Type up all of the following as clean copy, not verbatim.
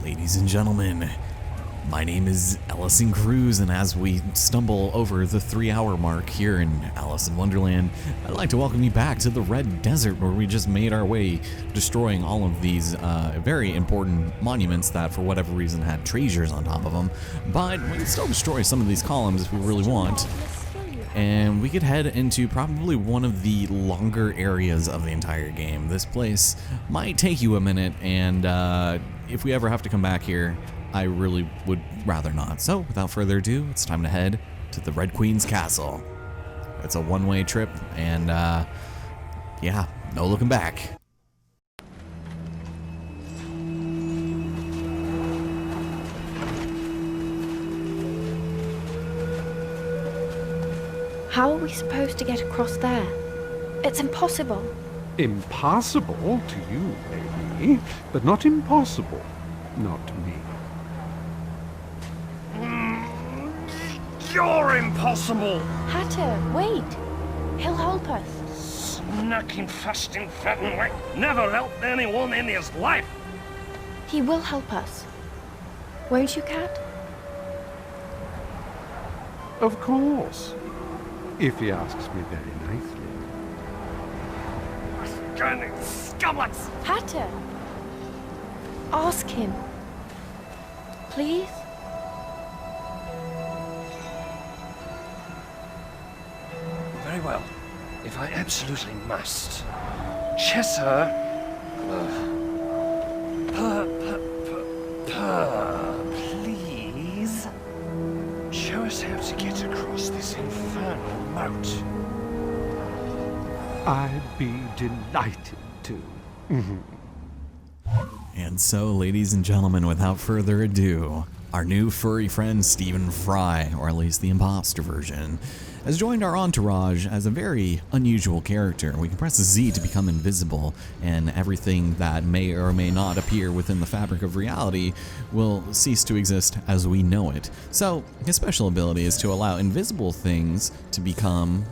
Ladies and gentlemen, my name is Ellison Cruz, and as we stumble over the 3-hour mark here in Alice in Wonderland, I'd like to welcome you back to the Red Desert, where we just made our way destroying all of these very important monuments that for whatever reason had treasures on top of them. But we can still destroy some of these columns if we really want. And we could head into probably one of the longer areas of the entire game. This place might take you a minute, and if we ever have to come back here, I really would rather not. So without further ado, it's time to head to the Red Queen's castle. It's a one-way trip, and yeah, no looking back. How are we supposed to get across there? It's impossible. Impossible to you, maybe, but not impossible. Not to me. You're impossible! Hatter, wait! He'll help us. Snacking, fasting, fat and wet never helped anyone in his life! He will help us. Won't you, Cat? Of course. If he asks me very nicely. Scanning scublets! Hatter! Ask him. Please? Very well. If I absolutely must. Cheshire... please? Show us how to get across this infernal moat. I'd be delighted to. And so, ladies and gentlemen, without further ado, our new furry friend Stephen Fry, or at least the imposter version, has joined our entourage as a very unusual character. We can press Z to become invisible, and everything that may or may not appear within the fabric of reality will cease to exist as we know it. So his special ability is to allow invisible things to become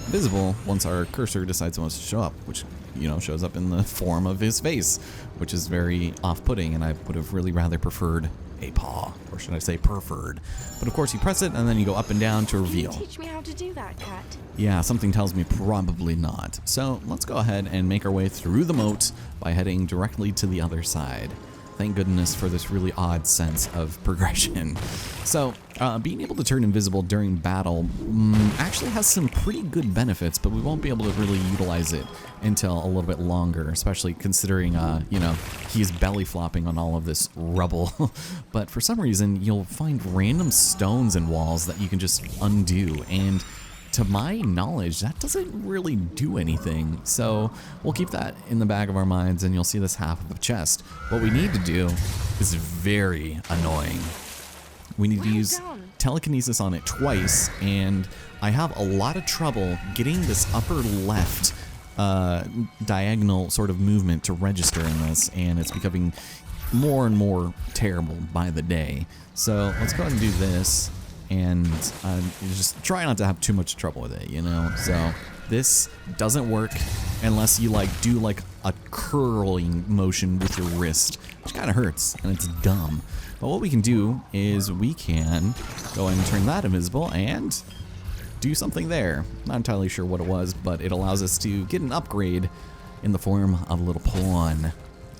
visible once our cursor decides it wants to show up, which, you know, shows up in the form of his face, which is very off-putting, and I would have really rather preferred a paw, or should I say preferred. But of course you press it and then you go up and down to reveal. Can you teach me how to do that, Cat? Yeah, something tells me probably not. So let's go ahead and make our way through the moat by heading directly to the other side. Thank goodness for this really odd sense of progression. So, being able to turn invisible during battle actually has some pretty good benefits, but we won't be able to really utilize it until a little bit longer, especially considering, you know, he's belly flopping on all of this rubble. But for some reason, you'll find random stones and walls that you can just undo, and to my knowledge, that doesn't really do anything. So we'll keep that in the back of our minds, and you'll see this half of the chest. What we need to do is very annoying. We need to use telekinesis on it twice, and I have a lot of trouble getting this upper left diagonal sort of movement to register in this, and it's becoming more and more terrible by the day. So let's go ahead and do this. And just try not to have too much trouble with it, you know? So this doesn't work unless you like do like a curling motion with your wrist, which kind of hurts and it's dumb. But what we can do is we can go ahead and turn that invisible and do something there. Not entirely sure what it was, but it allows us to get an upgrade in the form of a little pawn.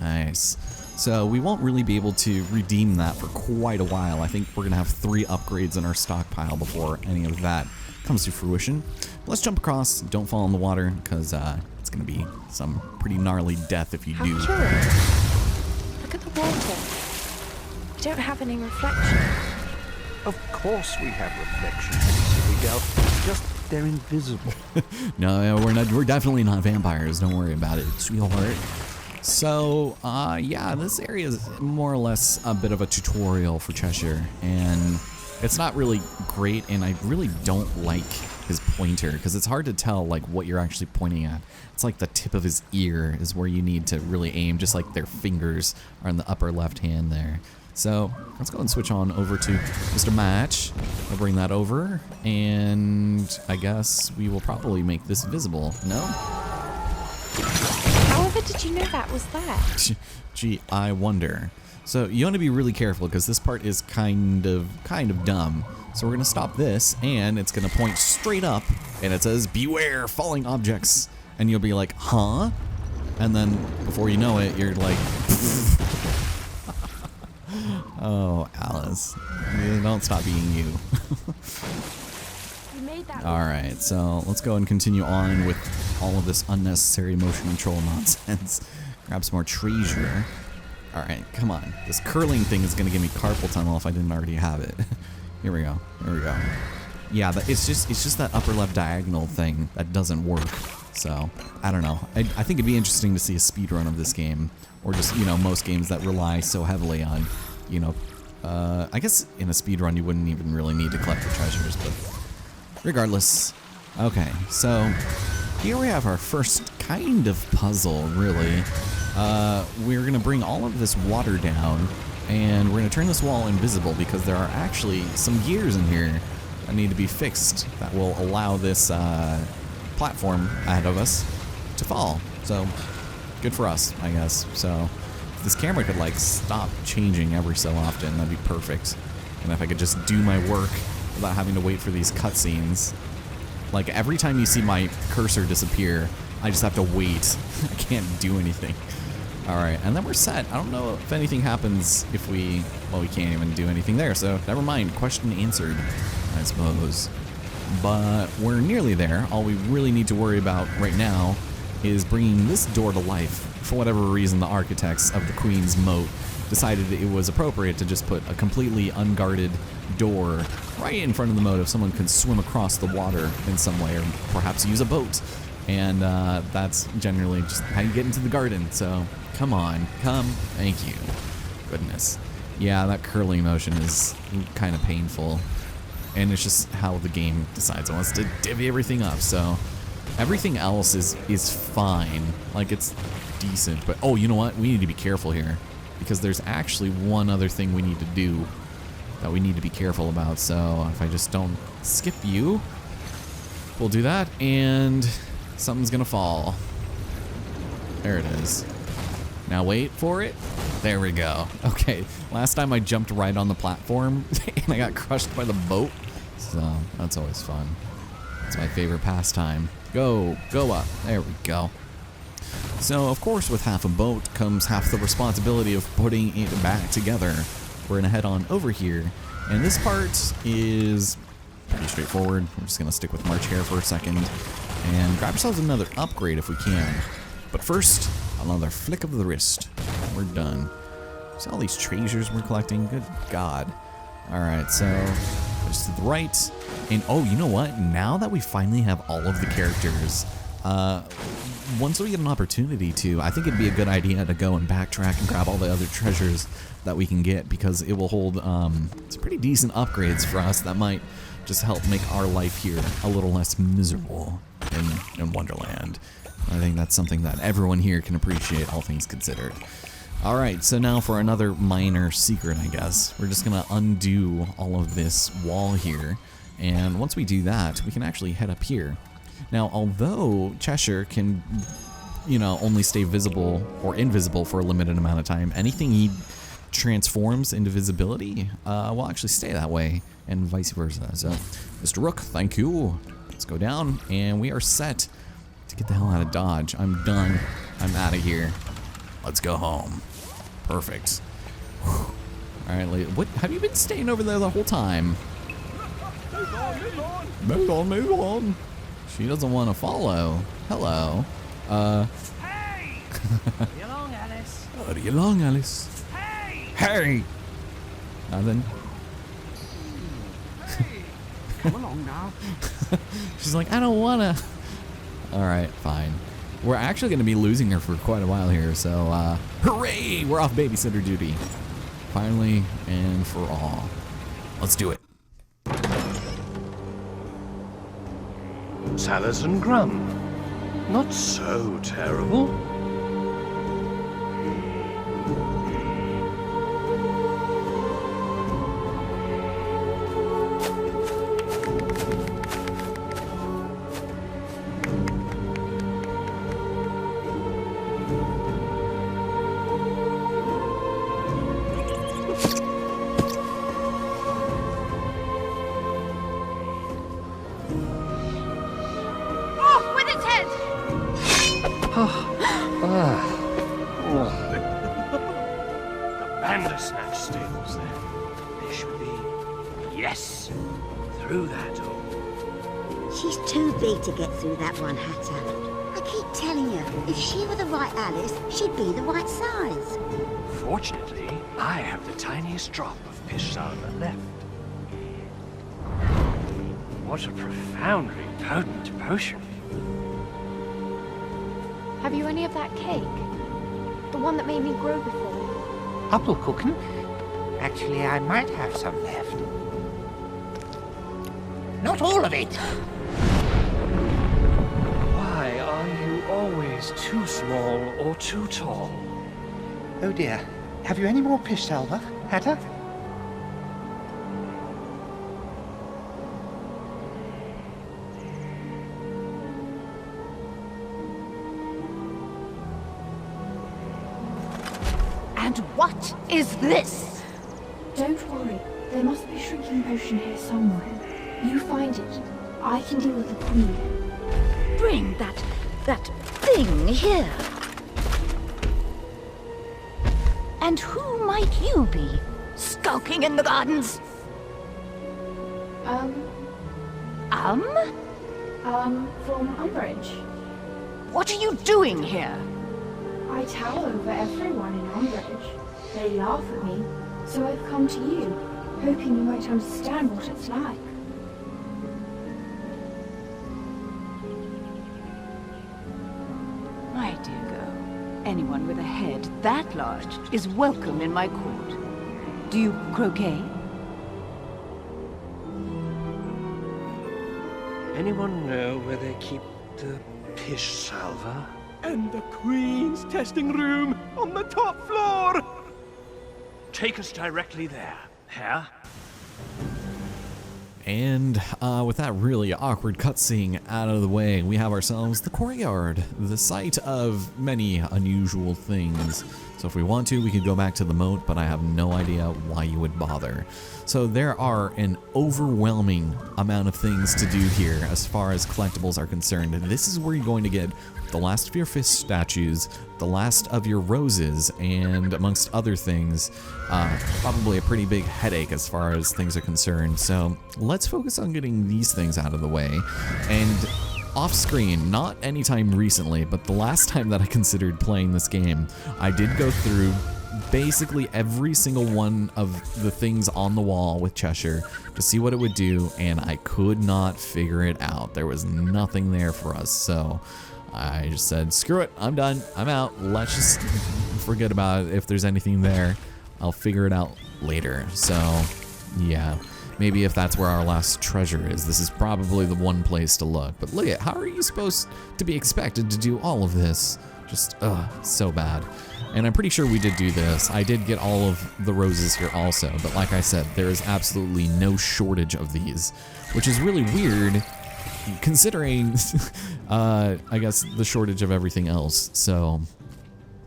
Nice. So we won't really be able to redeem that for quite a while. I think we're going to have 3 upgrades in our stockpile before any of that comes to fruition. Let's jump across. Don't fall in the water, because it's going to be some pretty gnarly death if you do. How curious. Look at the water. We don't have any reflection. Of course we have reflections, silly girl. Just they're invisible. No, we're definitely not vampires. Don't worry about it, sweetheart. So, yeah, this area is more or less a bit of a tutorial for Cheshire, and it's not really great, and I really don't like his pointer, because it's hard to tell, like, what you're actually pointing at. It's like the tip of his ear is where you need to really aim, just like their fingers are in the upper left hand there. So, let's go and switch on over to Mr. Match. I'll bring that over, and I guess we will probably make this visible. No? However did you know that was there? Gee, I wonder. So you want to be really careful because this part is kind of dumb. So we're going to stop this, and it's going to point straight up, and it says, beware falling objects. And you'll be like, huh? And then before you know it, you're like, oh, Alice, don't stop being you. Alright, so let's go and continue on with all of this unnecessary motion control nonsense. Grab some more treasure. Alright, come on. This curling thing is going to give me carpal tunnel if I didn't already have it. Here we go. Here we go. Yeah, it's just that upper left diagonal thing that doesn't work. So, I don't know. I think it'd be interesting to see a speedrun of this game. Or just, you know, most games that rely so heavily on, you know, I guess in a speedrun you wouldn't even really need to collect the treasures, but regardless. Okay, so here we have our first kind of puzzle, really. We're going to bring all of this water down, and we're going to turn this wall invisible because there are actually some gears in here that need to be fixed that will allow this platform ahead of us to fall. So, good for us, I guess. So, if this camera could, like, stop changing every so often, that'd be perfect. And if I could just do my work without having to wait for these cutscenes. Like, every time you see my cursor disappear, I just have to wait. I can't do anything. Alright, and then we're set. I don't know if anything happens if we... Well, we can't even do anything there, so never mind. Question answered, I suppose. But we're nearly there. All we really need to worry about right now is bringing this door to life. For whatever reason, the architects of the Queen's Moat decided it was appropriate to just put a completely unguarded door right in front of the moat if someone could swim across the water in some way, or perhaps use a boat. And that's generally just how you get into the garden. So come on, come. Thank you. Goodness. Yeah, that curling motion is kind of painful. And it's just how the game decides it wants to divvy everything up. So everything else is fine. Like, it's decent. But, oh, you know what? We need to be careful here. Because there's actually one other thing we need to do that we need to be careful about. So if I just don't skip you, we'll do that. And something's going to fall. There it is. Now wait for it. There we go. Okay, last time I jumped right on the platform and I got crushed by the boat. So that's always fun. It's my favorite pastime. Go up. There we go. So of course with half a boat comes half the responsibility of putting it back together. We're gonna head on over here. And this part is pretty straightforward. We're just gonna stick with March here for a second and grab ourselves another upgrade if we can. But first, another flick of the wrist. We're done. See all these treasures we're collecting? Good God. Alright, so just to the right. And oh, you know what? Now that we finally have all of the characters, once we get an opportunity to, I think it'd be a good idea to go and backtrack and grab all the other treasures that we can get, because it will hold some pretty decent upgrades for us that might just help make our life here a little less miserable in Wonderland. I think that's something that everyone here can appreciate, all things considered. Alright, so now for another minor secret, I guess. We're just gonna undo all of this wall here, and once we do that, we can actually head up here. Now, although Cheshire can, you know, only stay visible or invisible for a limited amount of time, anything he transforms into visibility will actually stay that way, and vice versa. So, Mr. Rook, thank you. Let's go down, and we are set to get the hell out of Dodge. I'm done. I'm out of here. Let's go home. Perfect. Alright, what? Have you been staying over there the whole time? Move on, move on. She doesn't want to follow. Hello. Hey! Hurry along, Alice. Hurry along, Alice. Hey! Hey! Nothing. Hey, come along now. She's like, I don't wanna. Alright, fine. We're actually going to be losing her for quite a while here, so hooray! We're off babysitter duty. Finally and for all. Let's do it. Salazen Grum. Not so terrible. Bandersnatch stables then. They should be. Yes! Through that hole. She's too big to get through that one, Hatter. I keep telling you, if she were the right Alice, she'd be the right size. Fortunately, I have the tiniest drop of pish salva left. What a profoundly potent potion. Have you any of that cake? The one that made me grow before? Apfelkuchen? Actually, I might have some left. Not all of it! Why are you always too small or too tall? Oh dear. Have you any more pish salva, Hatter? And what is this? Don't worry. There must be a shrinking potion here somewhere. You find it. I can deal with the queen. Bring that thing here. And who might you be? Skulking in the gardens? From Umbridge. What are you doing here? I tower over everyone in Umbridge. They laugh at me, so I've come to you, hoping you might understand what it's like. My dear girl, anyone with a head that large is welcome in my court. Do you croquet? Anyone know where they keep the pish salva? And the Queen's testing room on the top floor! Take us directly there, Herr. And with that really awkward cutscene out of the way, we have ourselves the Courtyard, the site of many unusual things. So if we want to, we could go back to the moat, but I have no idea why you would bother. So there are an overwhelming amount of things to do here as far as collectibles are concerned. This is where you're going to get the last of your fish statues, the last of your roses, and amongst other things, probably a pretty big headache as far as things are concerned. So let's focus on getting these things out of the way. And off screen, not anytime recently, but the last time that I considered playing this game, I did go through basically every single one of the things on the wall with Cheshire to see what it would do, and I could not figure it out. There was nothing there for us, so I just said, screw it, I'm done, I'm out. Let's just forget about it. If there's anything there, I'll figure it out later. So yeah, maybe if that's where our last treasure is, this is probably the one place to look. But look at, how are you supposed to be expected to do all of this? Just, so bad. And I'm pretty sure we did do this. I did get all of the roses here also, but like I said, there is absolutely no shortage of these, which is really weird considering, I guess, the shortage of everything else. So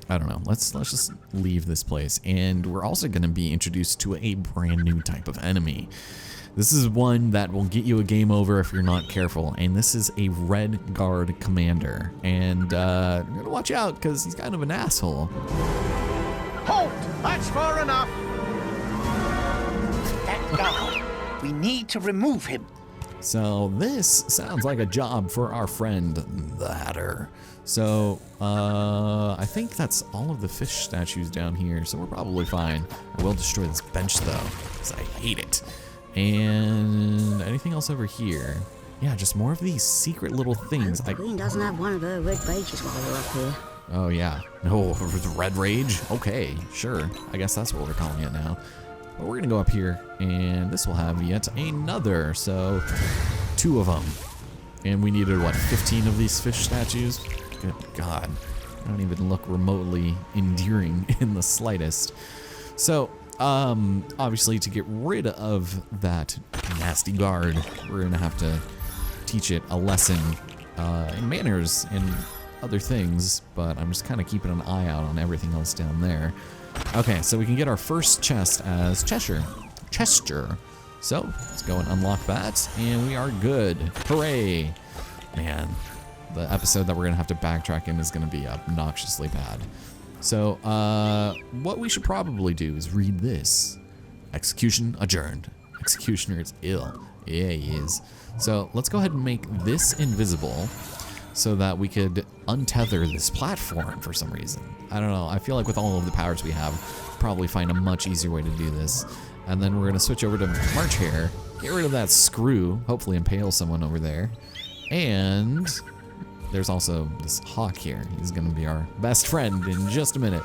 I don't know. Let's just leave this place. And we're also going to be introduced to a brand new type of enemy. This is one that will get you a game over if you're not careful, and this is a Red Guard commander. And you're gonna watch out because he's kind of an asshole. Halt! That's far enough! That guard. We need to remove him. So this sounds like a job for our friend, the Hatter. So I think that's all of the fish statues down here, so we're probably fine. I will destroy this bench though, because I hate it. And anything else over here? Yeah, just more of these secret little things. The Queen doesn't have one of her red rages while we're up here. Oh yeah. Oh, the red rage? Okay, sure. I guess that's what we're calling it now. But we're gonna go up here, and this will have yet another. So, 2 of them. And we needed, what, 15 of these fish statues? Good God. I don't even look remotely endearing in the slightest. So, obviously to get rid of that nasty guard, we're gonna have to teach it a lesson in manners and other things, but I'm just kind of keeping an eye out on everything else down there. Okay, so we can get our first chest as Cheshire. So let's go and unlock that, and we are good. Hooray! Man, the episode that we're gonna have to backtrack in is gonna be obnoxiously bad. So, what we should probably do is read this. Execution adjourned. Executioner is ill. Yeah, he is. So, let's go ahead and make this invisible so that we could untether this platform for some reason. I don't know. I feel like with all of the powers we have, probably find a much easier way to do this. And then we're gonna switch over to March Hare, get rid of that screw, hopefully impale someone over there. And there's also this hawk here. He's gonna be our best friend in just a minute.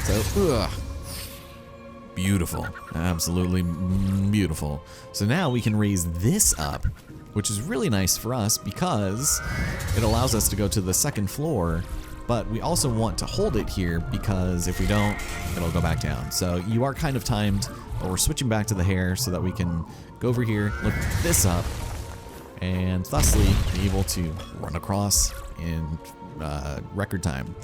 So, beautiful, absolutely beautiful. So now we can raise this up, which is really nice for us because it allows us to go to the second floor, but we also want to hold it here because if we don't, it'll go back down. So you are kind of timed, but we're switching back to the hare so that we can go over here, lift this up, and thusly be able to run across in record time.